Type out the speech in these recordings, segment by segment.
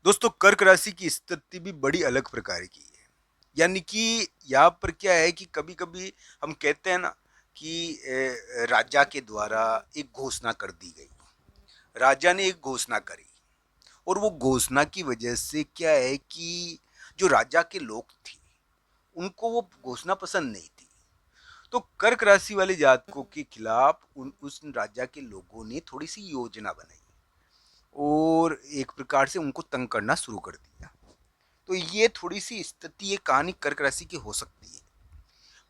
दोस्तों कर्क राशि की स्थिति भी बड़ी अलग प्रकार की है। यानी कि यहाँ पर क्या है कि कभी-कभी हम कहते हैं ना कि राजा के द्वारा एक घोषणा कर दी गई। राजा ने एक घोषणा करी और वो घोषणा की वजह से क्या है कि जो राजा के लोग थे, उनको वो घोषणा पसंद नहीं थी। तो कर्क राशि वाले जातकों के खिलाफ उस राजा के लोगों ने थोड़ी-सी योजना बनाई और एक प्रकार से उनको तंग करना शुरू कर दिया। तो ये थोड़ी-सी स्थिति ये कहानी कर्क राशि की हो सकती है।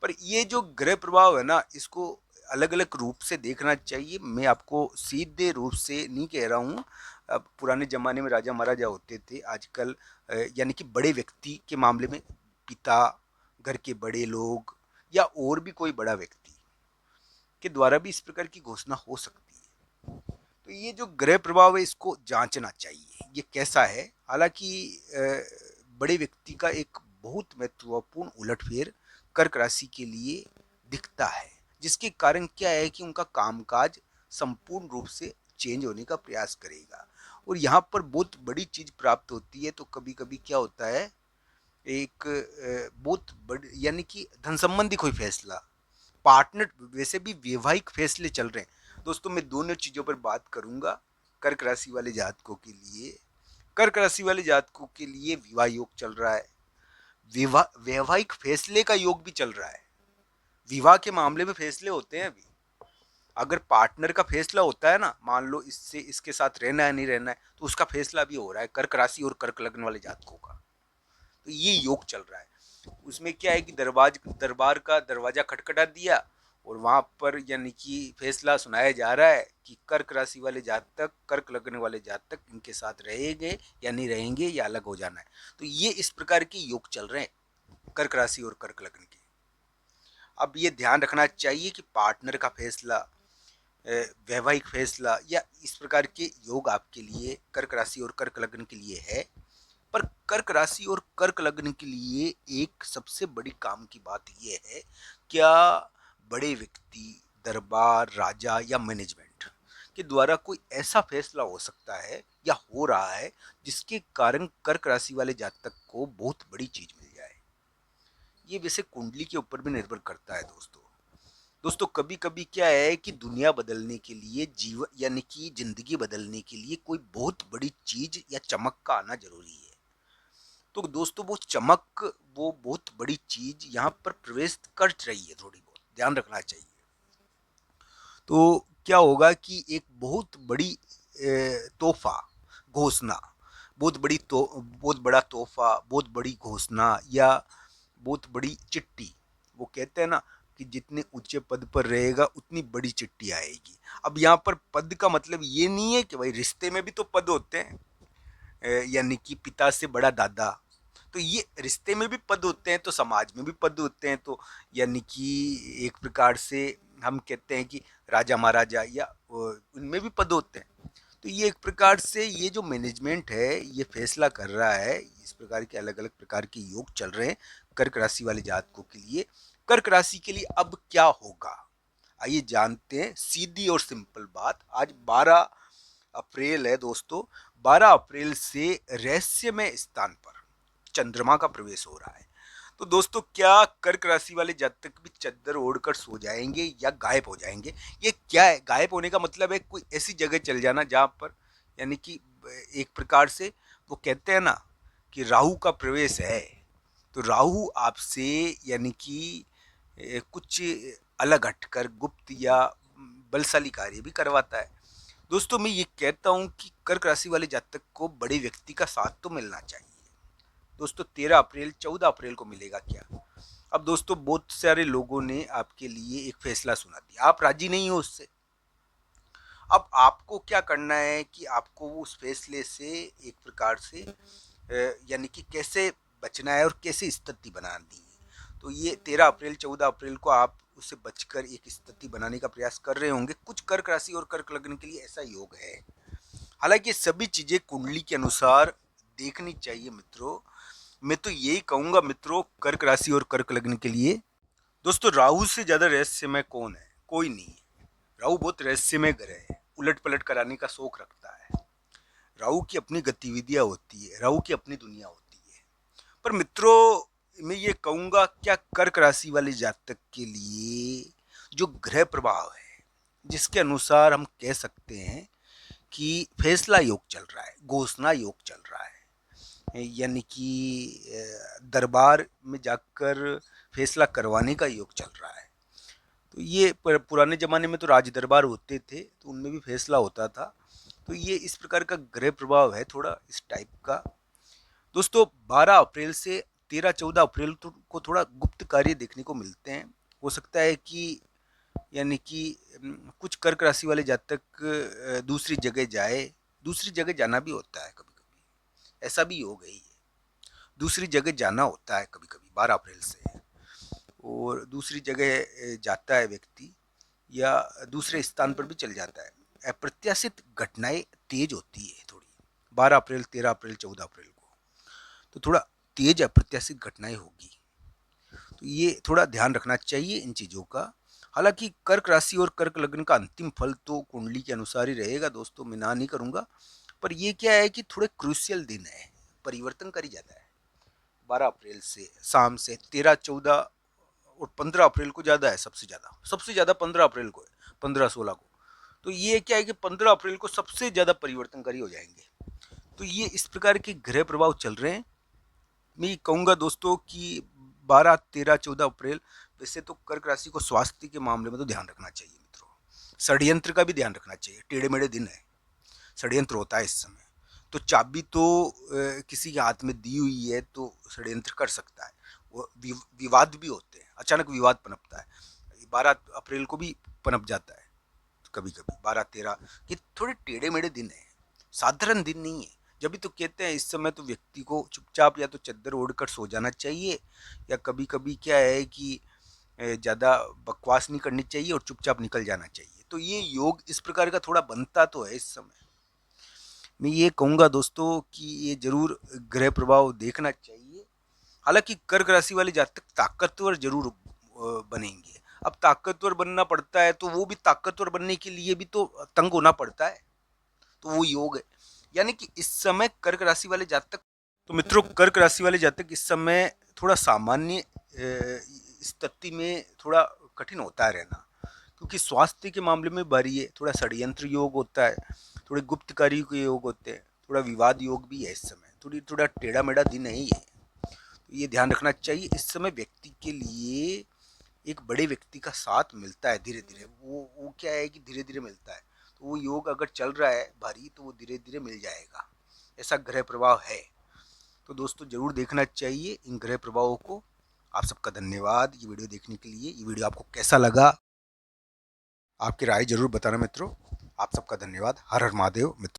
पर ये जो ग्रह प्रभाव है ना, इसको अलग-अलग रूप से देखना चाहिए। मैं आपको सीधे रूप से नहीं कह रहा हूँ। अब पुराने ज़माने में राजा-महाराजा होते थे, आजकल यानी कि बड़े व्यक्ति के मामले में पिता, घर के बड़े लोग या और भी कोई बड़ा व्यक्ति के द्वारा भी इस प्रकार की घोषणा हो सकती है। तो ये जो ग्रह प्रभाव है इसको जांचना चाहिए, ये कैसा है। हालांकि बड़े व्यक्ति का एक बहुत महत्वपूर्ण उलटफेर कर्क राशि के लिए दिखता है, जिसके कारण क्या है कि उनका कामकाज संपूर्ण रूप से चेंज होने का प्रयास करेगा और यहाँ पर बहुत बड़ी चीज प्राप्त होती है। तो कभी कभी क्या होता है, एक बहुत बड़ी यानी कि धन संबंधी कोई फैसला, पार्टनर, वैसे भी वैवाहिक फैसले चल रहे हैं। दोस्तों मैं दोनों चीजों पर बात करूंगा। कर्क राशि वाले जातकों के लिए, कर्क राशि वाले जातकों के लिए विवाह योग चल रहा है, विवाह वैवाहिक फैसले का योग भी चल रहा है। विवाह के मामले में फैसले होते हैं अभी। अगर पार्टनर का फैसला होता है ना, मान लो इससे इसके साथ रहना है नहीं रहना है, तो उसका फैसला भी हो रहा है कर्क राशि और कर्क लग्न वाले जातकों का। तो ये योग चल रहा है। उसमें क्या है कि दरबार का दरवाजा खटखटा दिया और वहां पर यानी कि फैसला सुनाया जा रहा है कि कर्क राशि वाले जातक, कर्क लग्न वाले जातक इनके साथ रहेंगे या नहीं रहेंगे या अलग हो जाना है। तो ये इस प्रकार के योग चल रहे हैं कर्क राशि और कर्क लग्न के। अब ये ध्यान रखना चाहिए कि पार्टनर का फैसला, वैवाहिक फैसला या इस प्रकार के योग आपके लिए कर्क राशि और कर्क लग्न के लिए है। पर कर्क राशि और कर्क लग्न के लिए एक सबसे बड़ी काम की बात यह है, क्या बड़े व्यक्ति, दरबार, राजा या मैनेजमेंट के द्वारा कोई ऐसा फैसला हो सकता है या हो रहा है जिसके कारण कर्क राशि वाले जातक को बहुत बड़ी चीज मिल जाए। ये वैसे कुंडली के ऊपर भी निर्भर करता है दोस्तों। दोस्तों कभी कभी क्या है कि दुनिया बदलने के लिए, जीवन यानी कि जिंदगी बदलने के लिए कोई बहुत बड़ी चीज या चमक का आना जरूरी है। तो दोस्तों वो चमक, वो बहुत बड़ी चीज यहाँ पर प्रवेश कर रही है, थोड़ी बहुत ध्यान रखना चाहिए। तो क्या होगा कि एक बहुत बड़ी तोहफा, घोषणा, बहुत बड़ा तोहफा, बहुत बड़ी घोषणा या बहुत बड़ी चिट्ठी, वो कहते हैं ना कि जितने ऊंचे पद पर रहेगा उतनी बड़ी चिट्ठी आएगी। अब यहाँ पर पद का मतलब ये नहीं है कि भाई रिश्ते में भी तो पद होते हैं, यानी कि पिता से बड़ा दादा, तो ये रिश्ते में भी पद होते हैं तो समाज में भी पद होते हैं। तो यानी कि एक प्रकार से हम कहते हैं कि राजा महाराजा या उनमें भी पद होते हैं। तो ये एक प्रकार से ये जो मैनेजमेंट है ये फैसला कर रहा है, इस प्रकार के अलग अलग प्रकार के योग चल रहे हैं कर्क राशि वाले जातकों के लिए। कर्क राशि के लिए अब क्या होगा, आइए जानते हैं। सीधी और सिंपल बात, आज 12 अप्रैल है दोस्तों। 12 अप्रैल से रहस्यमय स्थान पर चंद्रमा का प्रवेश हो रहा है। तो दोस्तों क्या कर्क राशि वाले जातक भी चद्दर ओढ़कर सो जाएंगे या गायब हो जाएंगे? ये क्या है, गायब होने का मतलब है कोई ऐसी जगह चल जाना जहां पर यानी कि एक प्रकार से वो कहते हैं ना कि राहु का प्रवेश है। तो राहु आपसे यानी कि कुछ अलग हटकर गुप्त या बलशाली कार्य भी करवाता है। दोस्तों मैं ये कहता हूँ कि कर्क राशि वाले जातक को बड़े व्यक्ति का साथ तो मिलना चाहिए। दोस्तों 13 अप्रैल 14 अप्रैल को मिलेगा क्या? अब दोस्तों बहुत सारे लोगों ने आपके लिए एक फैसला सुना दिया, आप राजी नहीं हो उससे। अब आपको क्या करना है कि आपको उस फैसले से एक प्रकार से यानी कि कैसे बचना है और कैसे स्थिति बनानी है। तो ये 13 अप्रैल 14 अप्रैल को आप उससे बचकर एक स्थिति बनाने का प्रयास कर रहे होंगे। कुछ कर्क राशि और कर्क लग्न के लिए ऐसा योग है। हालांकि सभी चीजें कुंडली के अनुसार देखनी चाहिए मित्रों। मैं तो यही कहूंगा मित्रों कर्क राशि और कर्क लग्न के लिए, दोस्तों राहु से ज्यादा रहस्यमय कौन है? कोई नहीं है। राहु बहुत रहस्यमय ग्रह है, उलट पलट कराने का शौक रखता है। राहु की अपनी गतिविधियां होती है, राहु की अपनी दुनिया होती है। पर मित्रों, मैं ये कहूंगा, क्या कर्क राशि वाले जातक के लिए जो ग्रह प्रभाव है, जिसके अनुसार हम कह सकते हैं कि फैसला योग चल रहा है, घोषणा योग चल रहा है, यानी कि दरबार में जाकर फैसला करवाने का योग चल रहा है। तो ये पुराने ज़माने में तो राज दरबार होते थे, तो उनमें भी फैसला होता था। तो ये इस प्रकार का ग्रह प्रभाव है, थोड़ा इस टाइप का। दोस्तों, 12 अप्रैल से 13-14 अप्रैल को थोड़ा गुप्त कार्य देखने को मिलते हैं। हो सकता है कि, यानी कि कुछ कर्क राशि वाले जातक दूसरी जगह जाए। दूसरी जगह जाना भी होता है कभी कभी, ऐसा भी हो गई है। दूसरी जगह जाना होता है कभी कभी 12 अप्रैल से, और दूसरी जगह जाता है व्यक्ति, या दूसरे स्थान पर भी चल जाता है। अप्रत्याशित घटनाएं तेज होती है थोड़ी 12 अप्रैल, 13 अप्रैल, 14 अप्रैल को, तो थोड़ा तेज अप्रत्याशित घटनाएं होगी। तो ये थोड़ा ध्यान रखना चाहिए इन चीज़ों का। हालांकि कर्क राशि और कर्क लग्न का अंतिम फल तो कुंडली के अनुसार ही रहेगा दोस्तों, मैं ना नहीं करूँगा। पर ये क्या है कि थोड़े क्रूशियल दिन है, परिवर्तन करी जाता है 12 अप्रैल से शाम से। 13-14 और 15 अप्रैल को ज़्यादा है, सबसे ज़्यादा 15 अप्रैल को है, 15-16 को। तो ये क्या है कि 15 अप्रैल को सबसे ज़्यादा परिवर्तनकारी हो जाएंगे। तो ये इस प्रकार के ग्रह प्रभाव चल रहे हैं। मैं कहूँगा दोस्तों कि 12, 13, 14 अप्रैल, वैसे तो कर्क राशि को स्वास्थ्य के मामले में तो ध्यान रखना चाहिए मित्रों। षड्यंत्र का भी ध्यान रखना चाहिए, टेढ़े मेढ़े दिन है, षड्यंत्र होता है इस समय। तो चाबी तो किसी के हाथ में दी हुई है, तो षड्यंत्र कर सकता है। वो विवाद भी होते हैं, अचानक विवाद पनपता है। 12 अप्रैल को भी पनप जाता है कभी कभी, 12-13। ये थोड़े टेढ़े मेढ़े दिन है, साधारण दिन नहीं है। जब भी तो कहते हैं इस समय तो व्यक्ति को चुपचाप या तो चद्दर ओढ़कर सो जाना चाहिए, या कभी कभी क्या है कि ज़्यादा बकवास नहीं करनी चाहिए और चुपचाप निकल जाना चाहिए। तो ये योग इस प्रकार का थोड़ा बनता तो है इस समय। मैं ये कहूँगा दोस्तों कि ये जरूर ग्रह प्रभाव देखना चाहिए। हालांकि कर्क राशि वाले जातक ताकतवर जरूर बनेंगे। अब ताकतवर बनना पड़ता है, तो वो भी ताकतवर बनने के लिए भी तो तंग होना पड़ता है, तो वो योग है। यानी कि इस समय कर्क राशि वाले जातक, तो मित्रों कर्क राशि वाले जातक इस समय थोड़ा सामान्य स्थिति में थोड़ा कठिन होता है रहना, क्योंकि स्वास्थ्य के मामले में भारी है, थोड़ा षड्यंत्र योग होता है, थोड़े गुप्त कार्य के योग होते हैं, थोड़ा विवाद योग भी है इस समय, थोड़ा टेढ़ा मेढ़ा दिन है ये। तो ये ध्यान रखना चाहिए। इस समय व्यक्ति के लिए एक बड़े व्यक्ति का साथ मिलता है धीरे धीरे, वो क्या है कि धीरे धीरे मिलता है। तो वो योग अगर चल रहा है भारी, तो वो धीरे धीरे मिल जाएगा, ऐसा ग्रह प्रभाव है। तो दोस्तों जरूर देखना चाहिए इन ग्रह प्रभावों को। आप सबका धन्यवाद ये वीडियो देखने के लिए। ये वीडियो आपको कैसा लगा, आपकी राय जरूर बताना मित्रों। आप सबका धन्यवाद। हर हर महादेव मित्रों।